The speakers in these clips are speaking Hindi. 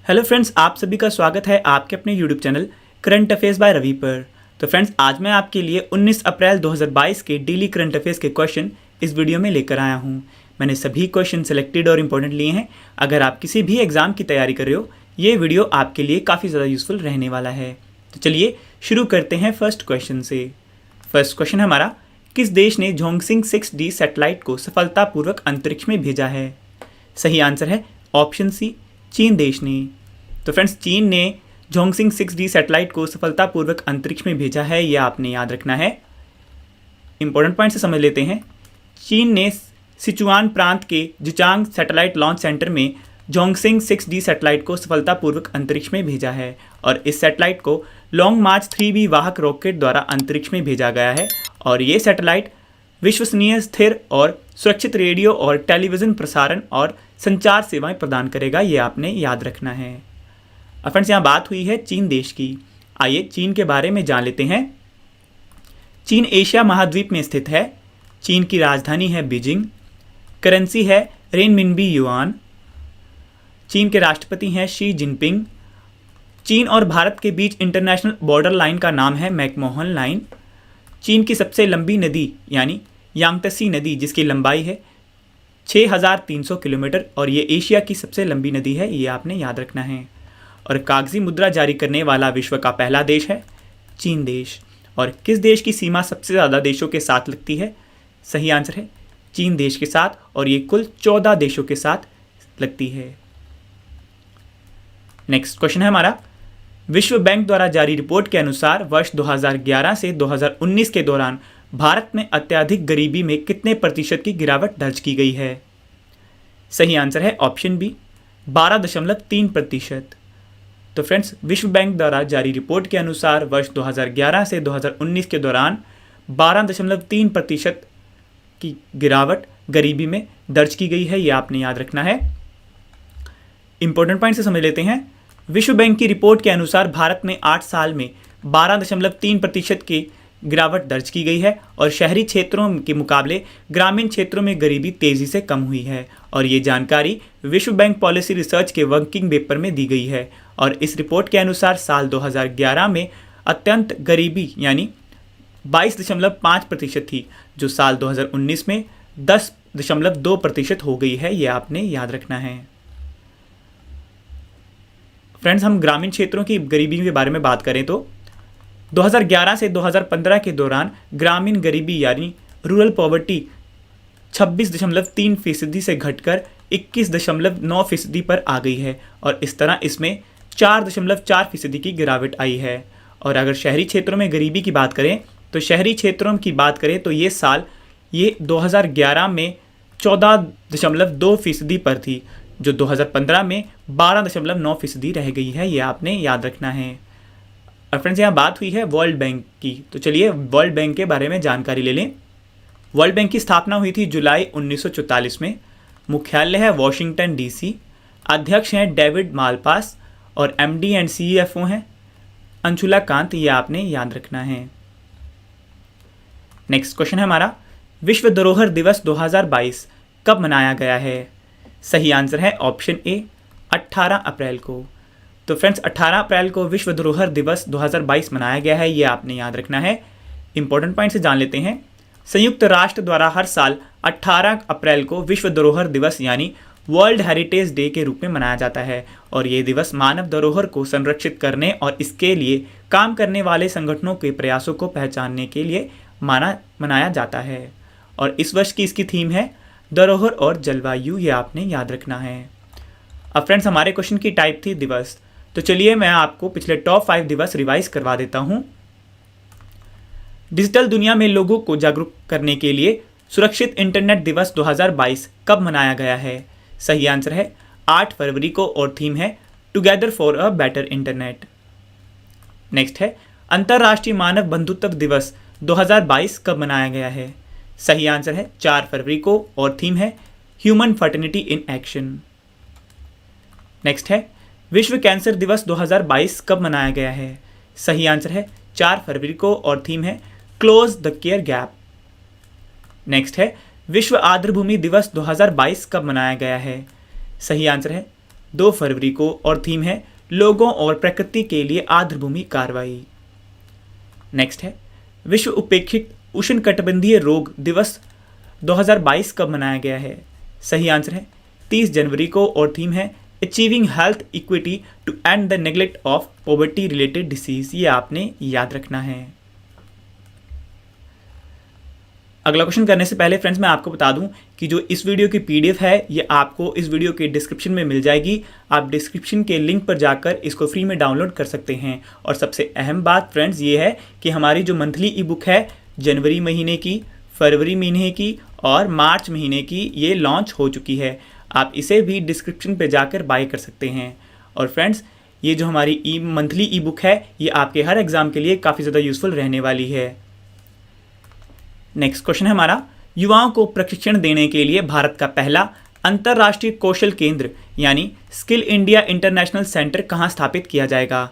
हेलो फ्रेंड्स, आप सभी का स्वागत है आपके अपने YouTube channel current affairs by Ravi पर। तो फ्रेंड्स, आज मैं आपके लिए 19 अप्रैल 2022 के डेली करंट अफेयर्स के क्वेश्चन इस वीडियो में लेकर आया हूं। मैंने सभी क्वेश्चन सेलेक्टेड और इम्पोर्टेंट लिए हैं। अगर आप किसी भी एग्जाम की तैयारी कर रहे हो, ये वीडियो आपके लिए काफ़ी ज़्यादा यूजफुल रहने वाला है। तो चलिए शुरू करते हैं फर्स्ट क्वेश्चन से। फर्स्ट क्वेश्चन हमारा, किस देश ने झोंगसिंग 6D सैटेलाइट को सफलतापूर्वक अंतरिक्ष में भेजा है? सही आंसर है ऑप्शन सी, चीन देश ने। तो फ्रेंड्स, चीन ने झोंगसिंग 6D सैटेलाइट को सफलतापूर्वक अंतरिक्ष में भेजा है, यह आपने याद रखना है। इंपॉर्टेंट पॉइंट से समझ लेते हैं। चीन ने सिचुआन प्रांत के जिचांग सैटेलाइट लॉन्च सेंटर में झोंगसिंग 6D सैटेलाइट को सफलतापूर्वक अंतरिक्ष में भेजा है और इस सैटेलाइट को लॉन्ग मार्च 3B वाहक रॉकेट द्वारा अंतरिक्ष में भेजा गया है और ये सैटेलाइट विश्वसनीय, स्थिर और सुरक्षित रेडियो और टेलीविज़न प्रसारण और संचार सेवाएं प्रदान करेगा, ये आपने याद रखना है। अब फ्रेंड्स, यहाँ बात हुई है चीन देश की। आइए चीन के बारे में जान लेते हैं। चीन एशिया महाद्वीप में स्थित है। चीन की राजधानी है बीजिंग। करेंसी है रेनमिनबी युआन। चीन के राष्ट्रपति हैं शी जिनपिंग। चीन और भारत के बीच इंटरनेशनल बॉर्डर लाइन का नाम है मैकमोहन लाइन। चीन की सबसे लंबी नदी यानी यांगत्से नदी, जिसकी लंबाई है 6300 किलोमीटर और ये एशिया की सबसे लंबी नदी है, ये आपने याद रखना है। और कागजी मुद्रा जारी करने वाला विश्व का पहला देश है चीन देश। और किस देश की सीमा सबसे ज़्यादा देशों के साथ लगती है? सही आंसर है चीन देश के साथ, और ये कुल 14 देशों के साथ लगती है। नेक्स्ट क्वेश्चन है हमारा, विश्व बैंक द्वारा जारी रिपोर्ट के अनुसार वर्ष 2011 से 2019 के दौरान भारत में अत्यधिक गरीबी में कितने प्रतिशत की गिरावट दर्ज की गई है? सही आंसर है ऑप्शन बी, 12.3%। तो फ्रेंड्स, विश्व बैंक द्वारा जारी रिपोर्ट के अनुसार वर्ष 2011 से 2019 के दौरान 12.3% की गिरावट गरीबी में दर्ज की गई है, यह आपने याद रखना है। इंपॉर्टेंट पॉइंट से समझ लेते हैं। विश्व बैंक की रिपोर्ट के अनुसार भारत में 8 साल में 12.3% की गिरावट दर्ज की गई है और शहरी क्षेत्रों के मुकाबले ग्रामीण क्षेत्रों में गरीबी तेज़ी से कम हुई है। और ये जानकारी विश्व बैंक पॉलिसी रिसर्च के वर्किंग पेपर में दी गई है। और इस रिपोर्ट के अनुसार साल 2011 में अत्यंत गरीबी यानी 22.5% थी, जो साल 2019 में 10.2% हो गई है, ये आपने याद रखना है। फ्रेंड्स, हम ग्रामीण क्षेत्रों की गरीबी के बारे में बात करें तो 2011 से 2015 के दौरान ग्रामीण गरीबी यानी रूरल पॉवर्टी 26.3% से घटकर 21.9% पर आ गई है और इस तरह इसमें 4.4% की गिरावट आई है। और अगर शहरी क्षेत्रों में गरीबी की बात करें तो शहरी क्षेत्रों की बात करें तो ये 2011 में 14.2% पर थी, जो 2015 में 12.9% रह गई है, ये आपने याद रखना है। और फ्रेंड्स, यहाँ बात हुई है वर्ल्ड बैंक की, तो चलिए वर्ल्ड बैंक के बारे में जानकारी ले लें। वर्ल्ड बैंक की स्थापना हुई थी जुलाई 1944 में। मुख्यालय है वॉशिंगटन DC। अध्यक्ष हैं डेविड मालपास और MD एंड CFO हैं अंशुला कांत, ये आपने याद रखना है। नेक्स्ट क्वेश्चन है हमारा, विश्व धरोहर दिवस 2022 कब मनाया गया है? सही आंसर है ऑप्शन ए, 18 अप्रैल को। तो फ्रेंड्स, 18 अप्रैल को विश्व धरोहर दिवस 2022 मनाया गया है, ये आपने याद रखना है। इंपॉर्टेंट पॉइंट से जान लेते हैं। संयुक्त राष्ट्र द्वारा हर साल 18 अप्रैल को विश्व धरोहर दिवस यानी वर्ल्ड हेरिटेज डे के रूप में मनाया जाता है और ये दिवस मानव धरोहर को संरक्षित करने और इसके लिए काम करने वाले संगठनों के प्रयासों को पहचानने के लिए मनाया जाता है। और इस वर्ष की इसकी थीम है धरोहर और जलवायु, ये आपने याद रखना है। अब फ्रेंड्स, हमारे क्वेश्चन की टाइप थी दिवस, तो चलिए मैं आपको पिछले टॉप 5 दिवस रिवाइज करवा देता हूँ। डिजिटल दुनिया में लोगों को जागरूक करने के लिए सुरक्षित इंटरनेट दिवस 2022 कब मनाया गया है? सही आंसर है 8 फरवरी को और थीम है together for a better internet. Next है, अंतर्राष्ट्रीय मानव बंधुत्व दिवस 2022 कब मनाया गया है? सही आंसर है 4 फरवरी को और थीम है human fertility in action. Next है, विश्व कैंसर दिवस 2022 कब मनाया गया है? सही आंसर है 4 फरवरी को और थीम है close the care gap. Next है, विश्व आर्द्रभूमि दिवस 2022 कब मनाया गया है? सही आंसर है 2 फरवरी को और थीम है लोगों और प्रकृति के लिए आर्द्रभूमि कार्रवाई। नेक्स्ट है विश्व उपेक्षित उष्णकटिबंधीय रोग दिवस 2022 कब मनाया गया है? सही आंसर है 30 जनवरी को और थीम है achieving health equity to end the neglect of poverty related disease. ये आपने याद रखना है। अगला क्वेश्चन करने से पहले फ्रेंड्स मैं आपको बता दूं कि जो इस वीडियो की पीडीएफ है ये आपको इस वीडियो के डिस्क्रिप्शन में मिल जाएगी। आप डिस्क्रिप्शन के लिंक पर जाकर इसको फ्री में डाउनलोड कर सकते हैं। और सबसे अहम बात फ्रेंड्स ये है कि हमारी जो मंथली ई बुक है जनवरी महीने की, फरवरी महीने की और मार्च महीने की ये लॉन्च हो चुकी है। आप इसे भी डिस्क्रिप्शन पर जाकर बाय कर सकते हैं। और फ्रेंड्स ये जो हमारी मंथली ई बुक है ये आपके हर एग्ज़ाम के लिए काफ़ी ज़्यादा यूज़फुल रहने वाली है। नेक्स्ट क्वेश्चन है हमारा, युवाओं को प्रशिक्षण देने के लिए भारत का पहला अंतर्राष्ट्रीय कौशल केंद्र यानी स्किल इंडिया इंटरनेशनल सेंटर कहाँ स्थापित किया जाएगा?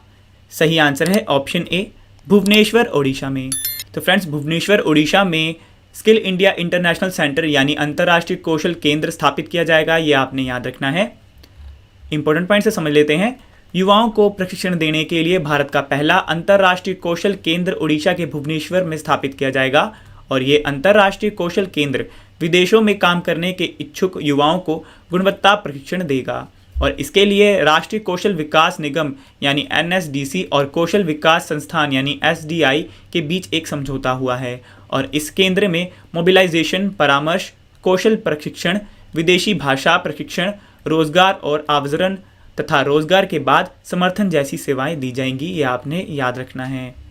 सही आंसर है ऑप्शन ए भुवनेश्वर ओडिशा में। तो फ्रेंड्स भुवनेश्वर ओडिशा में स्किल इंडिया इंटरनेशनल सेंटर यानी अंतर्राष्ट्रीय कौशल केंद्र स्थापित किया जाएगा। ये आपने याद रखना है। इंपॉर्टेंट पॉइंट से समझ लेते हैं। युवाओं को प्रशिक्षण देने के लिए भारत का पहला अंतर्राष्ट्रीय कौशल केंद्र ओडिशा के भुवनेश्वर में स्थापित किया जाएगा। और ये अंतर्राष्ट्रीय कौशल केंद्र विदेशों में काम करने के इच्छुक युवाओं को गुणवत्ता प्रशिक्षण देगा। और इसके लिए राष्ट्रीय कौशल विकास निगम यानी NSDC और कौशल विकास संस्थान यानी SDI के बीच एक समझौता हुआ है। और इस केंद्र में मोबिलाइजेशन, परामर्श, कौशल प्रशिक्षण, विदेशी भाषा प्रशिक्षण, रोजगार और आवर्जन तथा रोजगार के बाद समर्थन जैसी सेवाएं दी जाएंगी। ये आपने याद रखना है।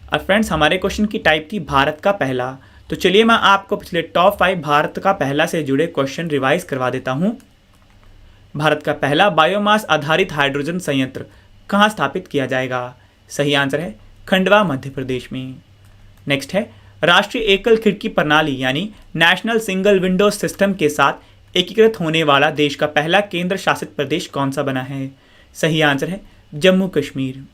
और फ्रेंड्स हमारे क्वेश्चन की टाइप थी भारत का पहला। तो चलिए मैं आपको पिछले टॉप 5 भारत का पहला से जुड़े क्वेश्चन रिवाइज करवा देता हूं। भारत का पहला बायोमास आधारित हाइड्रोजन संयंत्र कहां स्थापित किया जाएगा? सही आंसर है खंडवा मध्य प्रदेश में। नेक्स्ट है राष्ट्रीय एकल खिड़की प्रणाली यानी नेशनल सिंगल विंडो सिस्टम के साथ एकीकृत होने वाला देश का पहला केंद्र शासित प्रदेश कौन सा बना है? सही आंसर है जम्मू कश्मीर।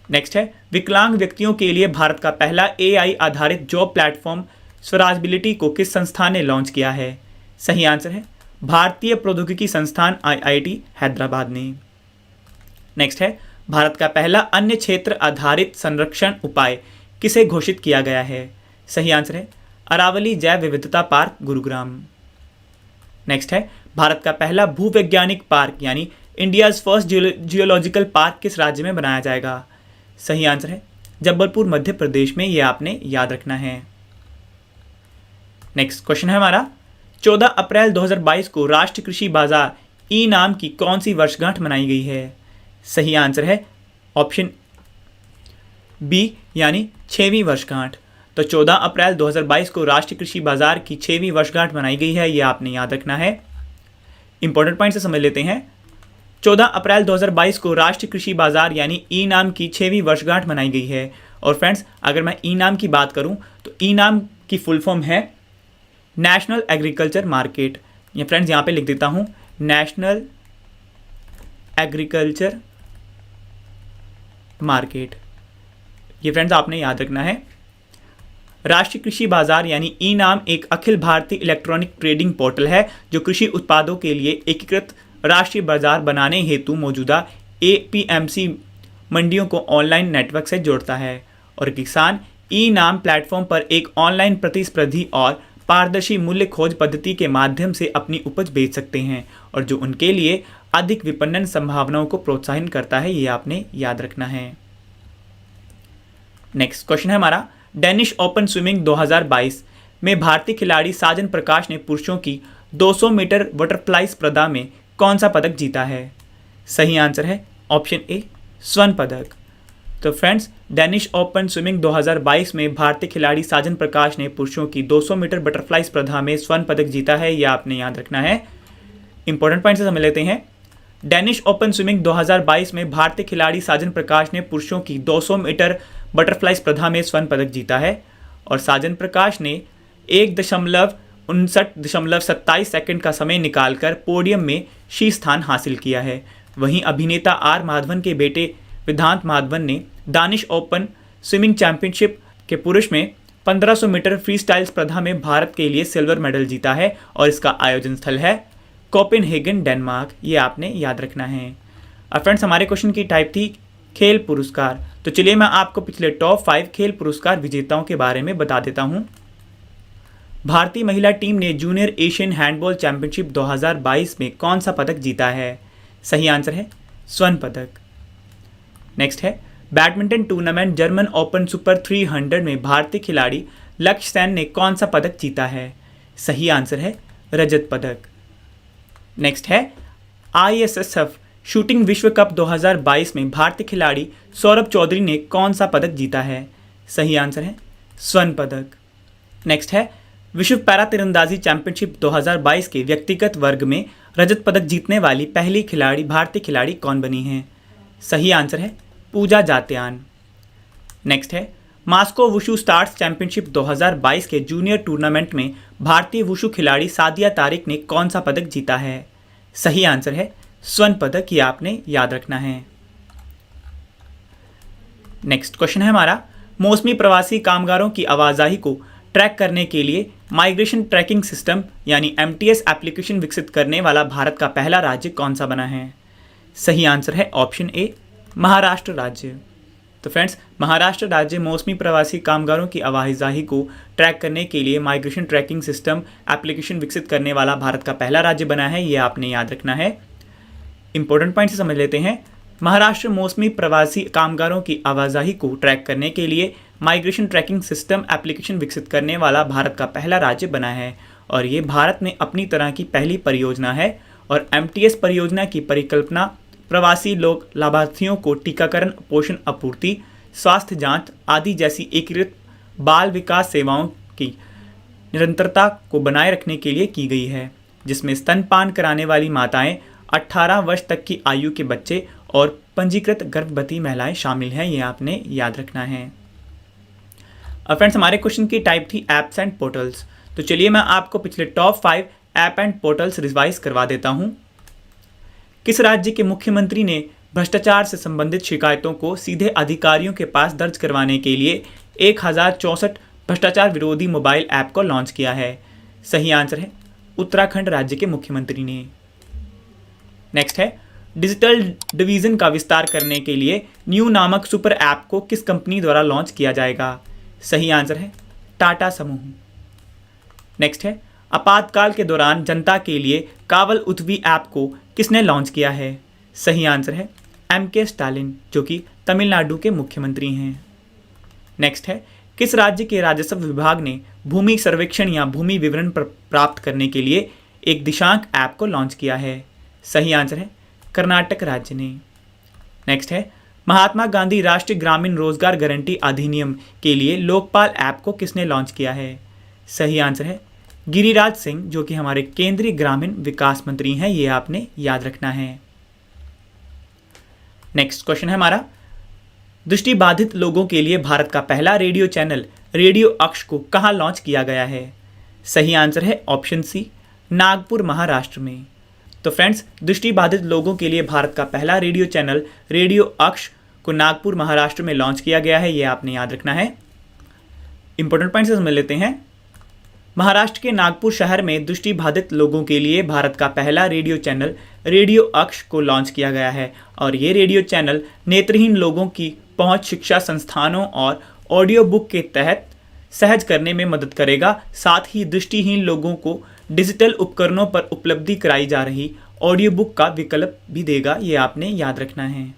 नेक्स्ट है विकलांग व्यक्तियों के लिए भारत का पहला AI आधारित जॉब प्लेटफॉर्म स्वराजबिलिटी को किस संस्थान ने लॉन्च किया है? सही आंसर है भारतीय प्रौद्योगिकी संस्थान IIT हैदराबाद ने। नेक्स्ट है भारत का पहला अन्य क्षेत्र आधारित संरक्षण उपाय किसे घोषित किया गया है? सही आंसर है अरावली जैव विविधता पार्क गुरुग्राम। नेक्स्ट है भारत का पहला भूवैज्ञानिक पार्क यानी इंडियाज फर्स्ट जियोलॉजिकल पार्क किस राज्य में बनाया जाएगा? सही आंसर है जबलपुर मध्य प्रदेश में। ये आपने याद रखना है। नेक्स्ट क्वेश्चन है हमारा 14 अप्रैल 2022 को राष्ट्रीय कृषि बाजार नाम की कौन सी वर्षगांठ मनाई गई है? सही आंसर है ऑप्शन बी यानी 6वीं वर्षगांठ। तो 14 अप्रैल 2022 को राष्ट्रीय कृषि बाजार की 6वीं वर्षगांठ मनाई गई है। ये आपने याद रखना है। इंपॉर्टेंट पॉइंट से समझ लेते हैं। 14 अप्रैल 2022 को राष्ट्रीय कृषि बाजार यानी नाम की 6वीं वर्षगांठ मनाई गई है। और फ्रेंड्स अगर मैं नाम की बात करूं तो नाम की फुल फॉर्म है नेशनल एग्रीकल्चर मार्केट। ये फ्रेंड्स यहाँ पे लिख देता हूं नेशनल एग्रीकल्चर मार्केट। ये फ्रेंड्स आपने याद रखना है। राष्ट्रीय कृषि बाजार यानी नाम एक Akhil Bharatiya electronic trading portal है जो कृषि उत्पादों के लिए एकीकृत राष्ट्रीय बाजार बनाने हेतु मौजूदा APMC मंडियों को ऑनलाइन नेटवर्क से जोड़ता है। और किसान नाम प्लेटफॉर्म पर एक ऑनलाइन प्रतिस्पर्धी और पारदर्शी मूल्य खोज पद्धति के माध्यम से अपनी उपज बेच सकते हैं और जो उनके लिए अधिक विपणन संभावनाओं को प्रोत्साहित करता है। ये आपने याद रखना है। नेक्स्ट क्वेश्चन है हमारा डेनिश ओपन स्विमिंग 2022 में भारतीय खिलाड़ी साजन प्रकाश ने पुरुषों की 200 मीटर बटरफ्लाई स्पर्धा में कौन सा पदक जीता है? सही आंसर है ऑप्शन ए स्वर्ण पदक। तो फ्रेंड्स डेनिश ओपन स्विमिंग 2022 में भारतीय खिलाड़ी साजन प्रकाश ने पुरुषों की 200 मीटर बटरफ्लाई स्पर्धा में स्वर्ण पदक जीता है। यह आपने याद रखना है। इंपॉर्टेंट पॉइंट से समझ लेते हैं। डेनिश ओपन स्विमिंग 2022 में भारतीय खिलाड़ी साजन प्रकाश ने पुरुषों की 200 मीटर बटरफ्लाई स्पर्धा में स्वर्ण पदक जीता है। और साजन प्रकाश ने 1.59.27 सेकंड का समय निकालकर पोडियम में शीर्ष स्थान हासिल किया है। वहीं अभिनेता R माधवन के बेटे विधांत माधवन ने दानिश ओपन स्विमिंग चैंपियनशिप के पुरुष में 1500 मीटर फ्री स्टाइल स्पर्धा में भारत के लिए सिल्वर मेडल जीता है। और इसका आयोजन स्थल है कोपेनहेगन डेनमार्क, ये आपने याद रखना है। और फ्रेंड्स हमारे क्वेश्चन की टाइप थी खेल पुरस्कार। तो चलिए मैं आपको पिछले टॉप 5 खेल पुरस्कार विजेताओं के बारे में बता देता हूं। भारतीय महिला टीम ने जूनियर एशियन हैंडबॉल चैंपियनशिप 2022 में कौन सा पदक जीता है? सही आंसर है स्वर्ण पदक। नेक्स्ट है badminton tournament German open super 300 में भारतीय खिलाड़ी लक्ष्य सेन ने कौन सा पदक जीता है? सही आंसर है रजत पदक। नेक्स्ट है ISSF शूटिंग विश्व कप 2022 में भारतीय खिलाड़ी सौरभ चौधरी ने कौन सा पदक जीता है? सही आंसर है स्वर्ण पदक। नेक्स्ट है विश्व पैरा तीरंदाजी चैंपियनशिप 2022 के व्यक्तिगत वर्ग में रजत पदक जीतने वाली पहली खिलाड़ी भारतीय खिलाड़ी कौन बनी है? सही आंसर है पूजा जात्यान। नेक्स्ट है मास्को वुशु स्टार्स चैंपियनशिप 2022 के जूनियर टूर्नामेंट में भारतीय वुशु खिलाड़ी सादिया तारिक ने कौन सा पदक जीता है? सही आंसर है स्वर्ण पदक, ये आपने याद रखना है। नेक्स्ट क्वेश्चन है हमारा मौसमी प्रवासी कामगारों की आवाजाही को ट्रैक करने के लिए माइग्रेशन ट्रैकिंग सिस्टम यानी MTS एप्लीकेशन विकसित करने वाला भारत का पहला राज्य कौन सा बना है? सही आंसर है ऑप्शन ए महाराष्ट्र राज्य। तो फ्रेंड्स महाराष्ट्र राज्य मौसमी प्रवासी कामगारों की आवाजाही को ट्रैक करने के लिए माइग्रेशन ट्रैकिंग सिस्टम एप्लीकेशन विकसित करने वाला भारत का पहला राज्य बना है, ये आपने याद रखना है। इंपॉर्टेंट पॉइंट से समझ लेते हैं। महाराष्ट्र मौसमी प्रवासी कामगारों की आवाजाही को ट्रैक करने के लिए माइग्रेशन ट्रैकिंग सिस्टम एप्लीकेशन विकसित करने वाला भारत का पहला राज्य बना है और ये भारत में अपनी तरह की पहली परियोजना है। और MTS परियोजना की परिकल्पना प्रवासी लोग लाभार्थियों को टीकाकरण, पोषण आपूर्ति, स्वास्थ्य जांच आदि जैसी एकीकृत बाल विकास सेवाओं की निरंतरता को बनाए रखने के लिए की गई है, जिसमें स्तनपान कराने वाली माताएं, 18 वर्ष तक की आयु के बच्चे और पंजीकृत गर्भवती महिलाएं शामिल हैं, ये आपने याद रखना है। अब फ्रेंड्स हमारे क्वेश्चन की टाइप थी ऐप्स एंड पोर्टल्स। तो चलिए मैं आपको पिछले top 5 app and portals revise करवा देता हूं। किस राज्य के मुख्यमंत्री ने भ्रष्टाचार से संबंधित शिकायतों को सीधे अधिकारियों के पास दर्ज करवाने के लिए 1064 भ्रष्टाचार विरोधी मोबाइल ऐप को लॉन्च किया है? सही आंसर है उत्तराखंड राज्य के मुख्यमंत्री ने। नेक्स्ट है डिजिटल डिवीजन का विस्तार करने के लिए न्यू नामक सुपर ऐप को किस कंपनी द्वारा लॉन्च किया जाएगा? सही आंसर है टाटा समूह। नेक्स्ट है आपातकाल के दौरान जनता के लिए कावल उथवी ऐप को किसने लॉन्च किया है? सही आंसर है MK स्टालिन, जो कि तमिलनाडु के मुख्यमंत्री हैं। नेक्स्ट है किस राज्य के राजस्व विभाग ने भूमि सर्वेक्षण या भूमि विवरण प्राप्त करने के लिए एक दिशांक ऐप को लॉन्च किया है? सही आंसर है कर्नाटक राज्य ने। नेक्स्ट है महात्मा गांधी राष्ट्रीय ग्रामीण रोजगार गारंटी अधिनियम के लिए लोकपाल ऐप को किसने लॉन्च किया है? सही आंसर है गिरिराज सिंह, जो कि हमारे केंद्रीय ग्रामीण विकास मंत्री हैं, ये आपने याद रखना है। नेक्स्ट क्वेश्चन है हमारा दृष्टिबाधित लोगों के लिए भारत का पहला रेडियो चैनल रेडियो अक्ष को कहां लॉन्च किया गया है? सही आंसर है ऑप्शन सी नागपुर महाराष्ट्र में। तो फ्रेंड्स दृष्टिबाधित लोगों के लिए भारत का पहला रेडियो चैनल रेडियो अक्ष को नागपुर महाराष्ट्र में लॉन्च किया गया है, ये आपने याद रखना है। इंपॉर्टेंट पॉइंट से समझ लेते हैं। महाराष्ट्र के नागपुर शहर में दृष्टिबाधित लोगों के लिए भारत का पहला रेडियो चैनल रेडियो अक्ष को लॉन्च किया गया है और ये रेडियो चैनल नेत्रहीन लोगों की पहुंच शिक्षा संस्थानों और ऑडियो बुक के तहत सहज करने में मदद करेगा। साथ ही दृष्टिहीन लोगों को डिजिटल उपकरणों पर उपलब्धि कराई जा रही ऑडियो बुक का विकल्प भी देगा, ये आपने याद रखना है।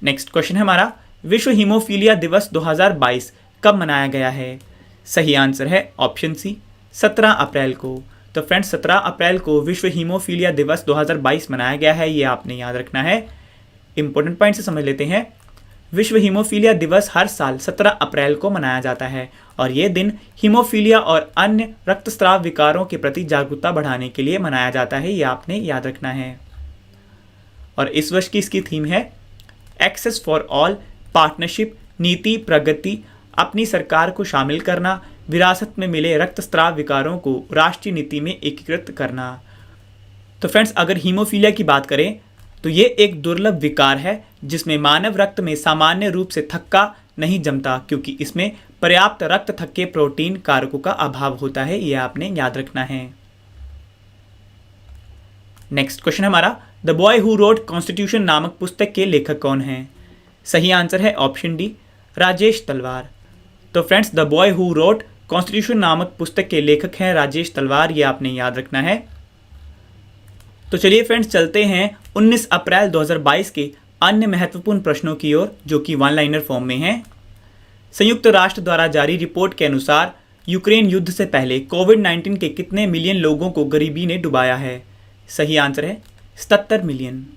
नेक्स्ट क्वेश्चन है हमारा विश्व हीमोफीलिया दिवस 2022 कब मनाया गया है? सही आंसर है ऑप्शन सी 17 अप्रैल को। तो फ्रेंड्स 17 अप्रैल को विश्व हीमोफीलिया दिवस 2022 मनाया गया है, ये आपने याद रखना है। इंपॉर्टेंट पॉइंट से समझ लेते हैं। विश्व हीमोफीलिया दिवस हर साल 17 अप्रैल को मनाया जाता है और ये दिन हीमोफीलिया और अन्य रक्तस्राव विकारों के प्रति जागरूकता बढ़ाने के लिए मनाया जाता है, ये आपने याद रखना है। और इस वर्ष की इसकी थीम है एक्सेस फॉर ऑल, पार्टनरशिप, नीति प्रगति, अपनी सरकार को शामिल करना, विरासत में मिले रक्तस्राव विकारों को राष्ट्रीय नीति में एकीकृत करना। तो फ्रेंड्स अगर हीमोफीलिया की बात करें तो ये एक दुर्लभ विकार है जिसमें मानव रक्त में सामान्य रूप से थक्का नहीं जमता क्योंकि इसमें पर्याप्त रक्त थक्के प्रोटीन कारकों का अभाव होता है, ये आपने याद रखना है। नेक्स्ट क्वेश्चन हमारा, the boy who wrote constitution नामक पुस्तक के लेखक कौन हैं? सही आंसर है ऑप्शन डी, राजेश तलवार। तो friends, the boy who wrote constitution नामक पुस्तक के लेखक हैं राजेश तलवार, ये आपने याद रखना है। तो चलिए फ्रेंड्स, चलते हैं 19 अप्रैल 2022 के अन्य महत्वपूर्ण प्रश्नों की ओर, जो कि वन लाइनर फॉर्म में हैं। संयुक्त राष्ट्र द्वारा जारी रिपोर्ट के अनुसार यूक्रेन युद्ध से पहले कोविड-19 के कितने मिलियन लोगों को गरीबी ने डुबाया है? सही आंसर है 77 मिलियन।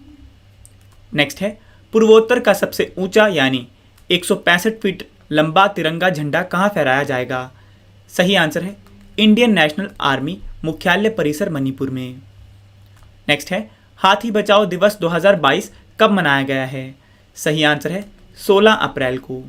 नेक्स्ट है, पूर्वोत्तर का सबसे ऊंचा यानी 165 फीट लंबा तिरंगा झंडा कहाँ फहराया जाएगा? सही आंसर है इंडियन नेशनल आर्मी मुख्यालय परिसर मणिपुर में। नेक्स्ट है, हाथी बचाओ दिवस 2022 कब मनाया गया है? सही आंसर है 16 अप्रैल को।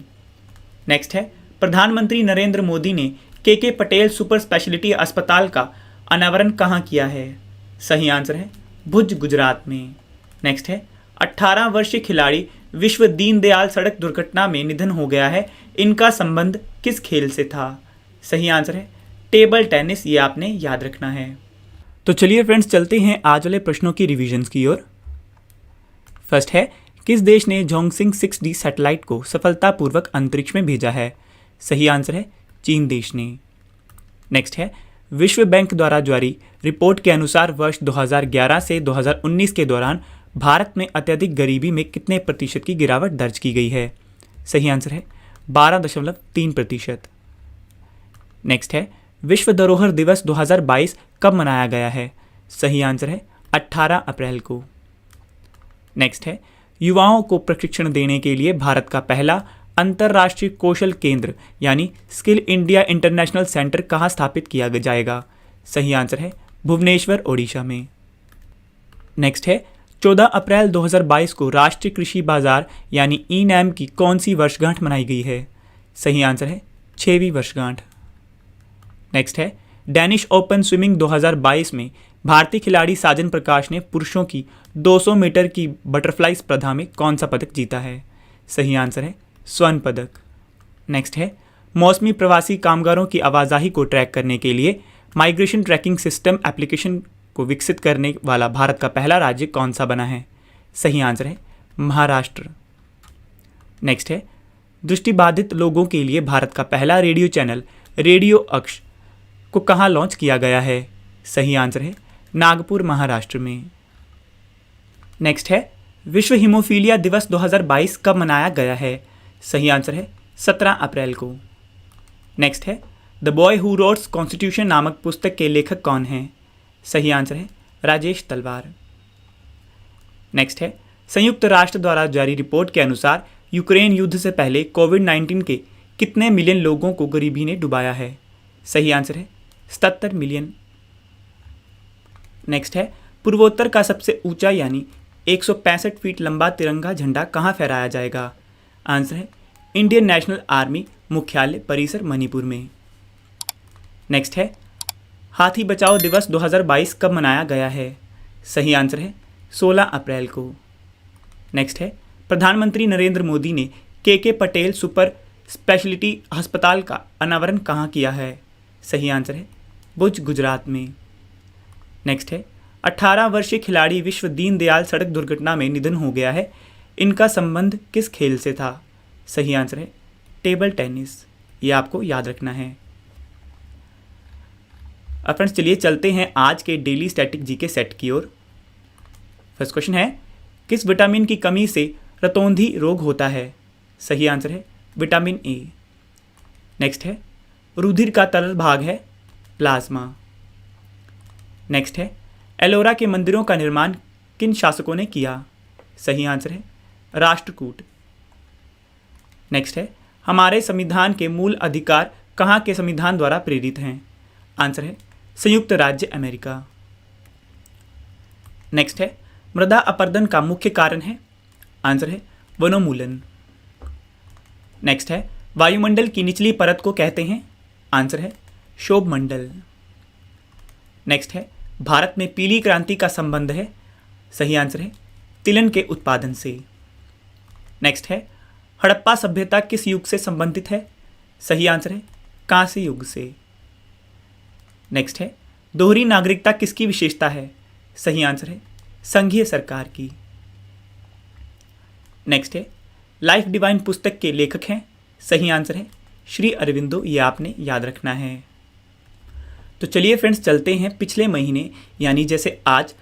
नेक्स्ट है, प्रधानमंत्री नरेंद्र मोदी ने के पटेल सुपर स्पेशलिटी अस्पताल का अनावरण कहाँ किया है? सही आंसर है भुज, गुजरात में। नेक्स्ट है, 18 वर्षीय खिलाड़ी विश्व दीनदयाल सड़क दुर्घटना में निधन हो गया है, इनका संबंध किस खेल से था? सही आंसर है टेबल टेनिस, ये आपने याद रखना है। तो चलिए फ्रेंड्स, चलते हैं आज वाले प्रश्नों की रिवीजन्स की ओर। फर्स्ट है, किस देश ने जोंगसिंग 6D सैटेलाइट को सफलतापूर्वक अंतरिक्ष में भेजा है? सही आंसर है चीन देश ने। नेक्स्ट है, विश्व बैंक द्वारा जारी रिपोर्ट के अनुसार वर्ष 2011 से 2019 के दौरान भारत में अत्यधिक गरीबी में कितने प्रतिशत की गिरावट दर्ज की गई है? सही आंसर है 12.3%। नेक्स्ट है, विश्व धरोहर दिवस 2022 कब मनाया गया है? सही आंसर है 18 अप्रैल को। नेक्स्ट है, युवाओं को प्रशिक्षण देने के लिए भारत का पहला अंतर्राष्ट्रीय कौशल केंद्र यानी स्किल इंडिया इंटरनेशनल सेंटर कहाँ स्थापित किया जाएगा? सही आंसर है भुवनेश्वर, ओडिशा में। नेक्स्ट है, 14 अप्रैल 2022 को राष्ट्रीय कृषि बाजार यानी ई-नैम की कौन सी वर्षगांठ मनाई गई है? सही आंसर है 6वीं वर्षगांठ। नेक्स्ट है, डेनिश ओपन स्विमिंग 2022 में भारतीय खिलाड़ी साजन प्रकाश ने पुरुषों की 200 मीटर की बटरफ्लाई स्पर्धा में कौन सा पदक जीता है? सही आंसर है स्वर्ण पदक। नेक्स्ट है, मौसमी प्रवासी कामगारों की आवाजाही को ट्रैक करने के लिए माइग्रेशन ट्रैकिंग सिस्टम एप्लीकेशन को विकसित करने वाला भारत का पहला राज्य कौन सा बना है? सही आंसर है महाराष्ट्र। नेक्स्ट है, दृष्टिबाधित लोगों के लिए भारत का पहला रेडियो चैनल रेडियो अक्ष को कहाँ लॉन्च किया गया है? सही आंसर है नागपुर, महाराष्ट्र में। नेक्स्ट है, विश्व हीमोफीलिया दिवस 2022 कब मनाया गया है? सही आंसर है 17 अप्रैल को। नेक्स्ट है, द बॉय हु रोट्स कॉन्स्टिट्यूशन नामक पुस्तक के लेखक कौन हैं? सही आंसर है राजेश तलवार। नेक्स्ट है, संयुक्त राष्ट्र द्वारा जारी रिपोर्ट के अनुसार यूक्रेन युद्ध से पहले कोविड-19 के कितने मिलियन लोगों को गरीबी ने डुबाया है? सही आंसर है 77 मिलियन। नेक्स्ट है, पूर्वोत्तर का सबसे ऊंचा यानी 165 फीट लंबा तिरंगा झंडा कहाँ फहराया जाएगा? आंसर है इंडियन नेशनल आर्मी मुख्यालय परिसर मणिपुर में। नेक्स्ट है, हाथी बचाओ दिवस 2022 कब मनाया गया है? सही आंसर है 16 अप्रैल को। नेक्स्ट है, प्रधानमंत्री नरेंद्र मोदी ने के पटेल सुपर स्पेशलिटी अस्पताल का अनावरण कहाँ किया है? सही आंसर है भुज, गुजरात में। नेक्स्ट है, 18 वर्षीय खिलाड़ी विश्व दीनदयाल सड़क दुर्घटना में निधन हो गया है, इनका संबंध किस खेल से था? सही आंसर है टेबल टेनिस, ये आपको याद रखना है। अब फ्रेंड्स, चलिए चलते हैं आज के डेली स्टैटिक जीके सेट की ओर। फर्स्ट क्वेश्चन है, किस विटामिन की कमी से रतौंधी रोग होता है? सही आंसर है विटामिन ए। नेक्स्ट है, रुधिर का तरल भाग है प्लाज्मा। नेक्स्ट है, एलोरा के मंदिरों का निर्माण किन शासकों ने किया? सही आंसर है राष्ट्रकूट। नेक्स्ट है, हमारे संविधान के मूल अधिकार कहाँ के संविधान द्वारा प्रेरित हैं? आंसर है संयुक्त राज्य अमेरिका। नेक्स्ट है, मृदा अपरदन का मुख्य कारण है? आंसर है वनोन्मूलन। नेक्स्ट है, वायुमंडल की निचली परत को कहते हैं? आंसर है क्षोभमंडल। नेक्स्ट है, भारत में पीली क्रांति का संबंध है? सही आंसर है तिलहन के उत्पादन से। नेक्स्ट है, हड़प्पा सभ्यता किस युग से संबंधित है? सही आंसर है कांस्य युग से। नेक्स्ट है, दोहरी नागरिकता किसकी विशेषता है? सही आंसर है संघीय सरकार की। नेक्स्ट है लाइफ डिवाइन पुस्तक के लेखक हैं। सही आंसर है श्री अरविंदो, ये आपने याद रखना है। तो चलिए फ्रेंड्स चलते हैं पिछले महीने, यानी जैसे आज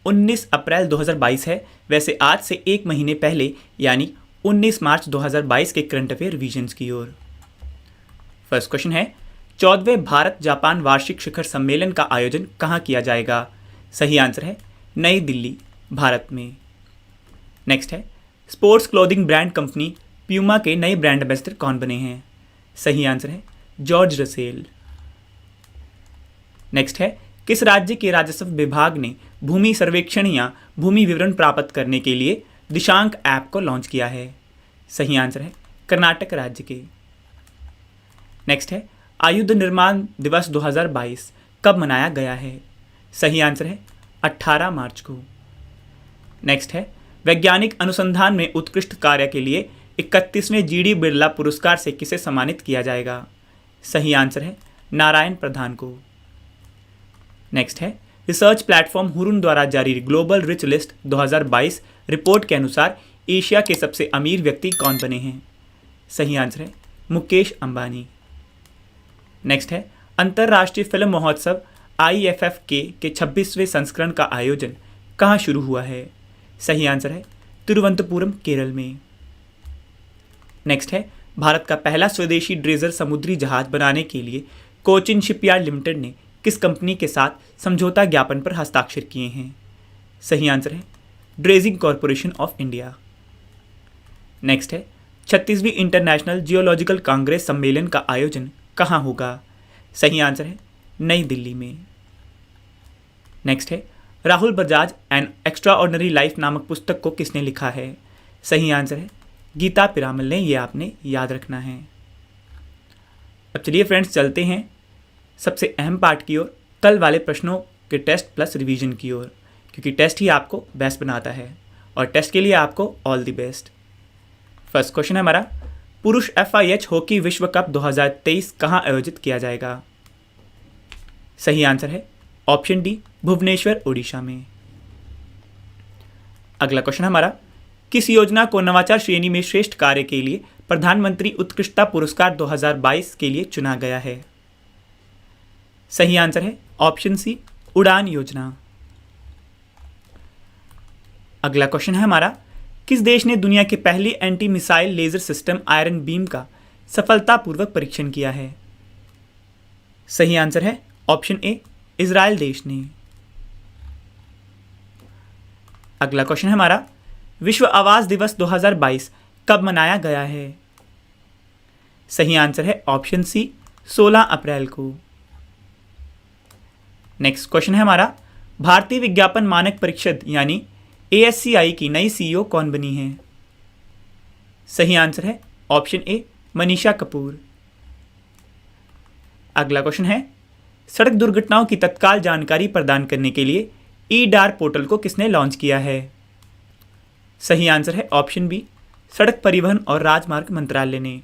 19 अप्रैल 2022 है, वैसे आज से एक महीने पहले यानी 19 मार्च 2022 के करंट अफेयर रिवीजन्स की ओर। फर्स्ट क्वेश्चन है 14वें भारत जापान वार्षिक शिखर सम्मेलन का आयोजन कहाँ किया जाएगा? सही आंसर है नई दिल्ली, भारत में। नेक्स्ट है sports clothing brand company Puma के नए ब्रांड एम्बेसडर कौन बने हैं? सही आंसर है जॉर्ज रसेल। नेक्स्ट है किस राज्य के राजस्व विभाग ने भूमि सर्वेक्षण या भूमि विवरण प्राप्त करने के लिए दिशांक ऐप को लॉन्च किया है? सही आंसर है कर्नाटक राज्य के। नेक्स्ट है आयुध निर्माण दिवस 2022 कब मनाया गया है? सही आंसर है 18 मार्च को। नेक्स्ट है वैज्ञानिक अनुसंधान में उत्कृष्ट कार्य के लिए 31वें जीडी बिरला पुरस्कार से किसे सम्मानित किया जाएगा? सही आंसर है नारायण प्रधान को। नेक्स्ट है रिसर्च प्लेटफॉर्म हुरुन द्वारा जारी ग्लोबल रिच लिस्ट 2022 रिपोर्ट के अनुसार एशिया के सबसे अमीर व्यक्ति कौन बने हैं? सही आंसर है मुकेश अंबानी। नेक्स्ट है अंतर्राष्ट्रीय फिल्म महोत्सव IFFK के 26वें संस्करण का आयोजन कहाँ शुरू हुआ है? सही आंसर है तिरुवनंतपुरम, केरल में। नेक्स्ट है भारत का पहला स्वदेशी ड्रेजर समुद्री जहाज बनाने के लिए कोचिन शिपयार्ड लिमिटेड ने किस कंपनी के साथ समझौता ज्ञापन पर हस्ताक्षर किए हैं? सही आंसर है dredging corporation of India. Next है 36वीं इंटरनेशनल जियोलॉजिकल कांग्रेस सम्मेलन का आयोजन कहाँ होगा? सही आंसर है नई दिल्ली में। नेक्स्ट है Rahul Bajaj an extra ordinary life नामक पुस्तक को किसने लिखा है? सही आंसर है गीता पिरामल ने, ये आपने याद रखना है। अब चलिए फ्रेंड्स चलते हैं सबसे अहम पार्ट की ओर, कल वाले प्रश्नों के टेस्ट प्लस रिवीजन की ओर, क्योंकि टेस्ट ही आपको बेस्ट बनाता है और टेस्ट के लिए आपको all the best. First question है हमारा पुरुष FIH हॉकी विश्व कप 2023 कहाँ आयोजित किया जाएगा? सही आंसर है ऑप्शन डी भुवनेश्वर, ओडिशा में। अगला क्वेश्चन हमारा किस योजना को नवाचार श्रेणी में श्रेष्ठ कार्य के लिए प्रधानमंत्री उत्कृष्टता पुरस्कार 2022 के लिए चुना गया है? सही आंसर है ऑप्शन सी उड़ान योजना। अगला क्वेश्चन है हमारा किस देश ने दुनिया के पहली anti missile laser system iron beam का सफलतापूर्वक परीक्षण किया है? सही आंसर है ऑप्शन ए इजराइल देश ने। अगला क्वेश्चन है हमारा विश्व आवास दिवस 2022 कब मनाया गया है? सही आंसर है ऑप्शन सी 16 अप्रैल को। नेक्स्ट क्वेश्चन है हमारा भारतीय विज्ञापन मानक परिषद यानी ASCI की नई CEO कौन बनी है? सही आंसर है ऑप्शन ए मनीषा कपूर। अगला क्वेश्चन है सड़क दुर्घटनाओं की तत्काल जानकारी प्रदान करने के लिए EDAR पोर्टल को किसने लॉन्च किया है? सही आंसर है ऑप्शन बी सड़क परिवहन और राजमार्ग मंत्रालय ने।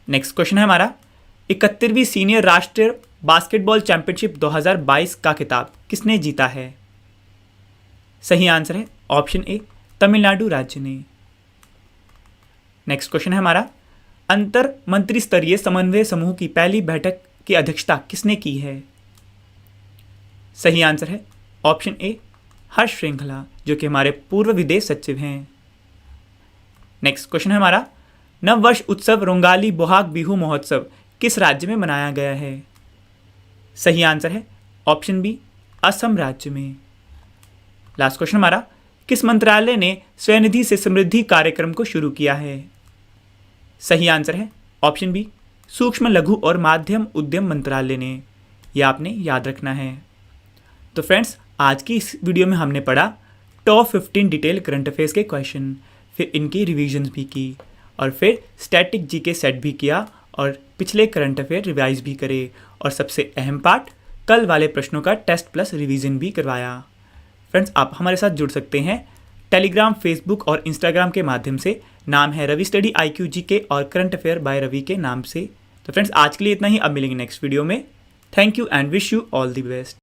नेक्स्ट क्वेश्चन है हमारा 71वीं सीनियर राष्ट्रीय बास्केटबॉल चैंपियनशिप 2022 का खिताब किसने जीता है? सही आंसर है ऑप्शन ए तमिलनाडु राज्य ने। नेक्स्ट क्वेश्चन है हमारा अंतर मंत्री स्तरीय समन्वय समूह की पहली बैठक की अध्यक्षता किसने की है? सही आंसर है ऑप्शन ए हर्ष श्रृंखला, जो कि हमारे पूर्व विदेश सचिव हैं। नेक्स्ट क्वेश्चन है हमारा नववर्ष उत्सव रोंगाली बोहाग बिहू महोत्सव किस राज्य में मनाया गया है? सही आंसर है ऑप्शन बी असम राज्य में। लास्ट क्वेश्चन हमारा किस मंत्रालय ने स्वनिधि से समृद्धि कार्यक्रम को शुरू किया है? सही आंसर है ऑप्शन बी सूक्ष्म लघु और माध्यम उद्यम मंत्रालय ने। यह आपने याद रखना है। तो फ्रेंड्स आज की इस वीडियो में हमने पढ़ा टॉप 15 डिटेल करंट अफेयर्स के क्वेश्चन, फिर इनकी रिवीजन्स भी की और फिर स्टैटिक जीके सेट भी किया और पिछले करंट अफेयर रिवाइज भी करे और सबसे अहम पार्ट कल वाले प्रश्नों का टेस्ट प्लस रिवीजन भी करवाया। फ्रेंड्स आप हमारे साथ जुड़ सकते हैं टेलीग्राम, फेसबुक और इंस्टाग्राम के माध्यम से। नाम है रवि स्टडी IQ GK और करंट अफेयर बाय रवि के नाम से। तो फ्रेंड्स आज के लिए इतना ही, अब मिलेंगे नेक्स्ट वीडियो में। Thank you and wish you all the best.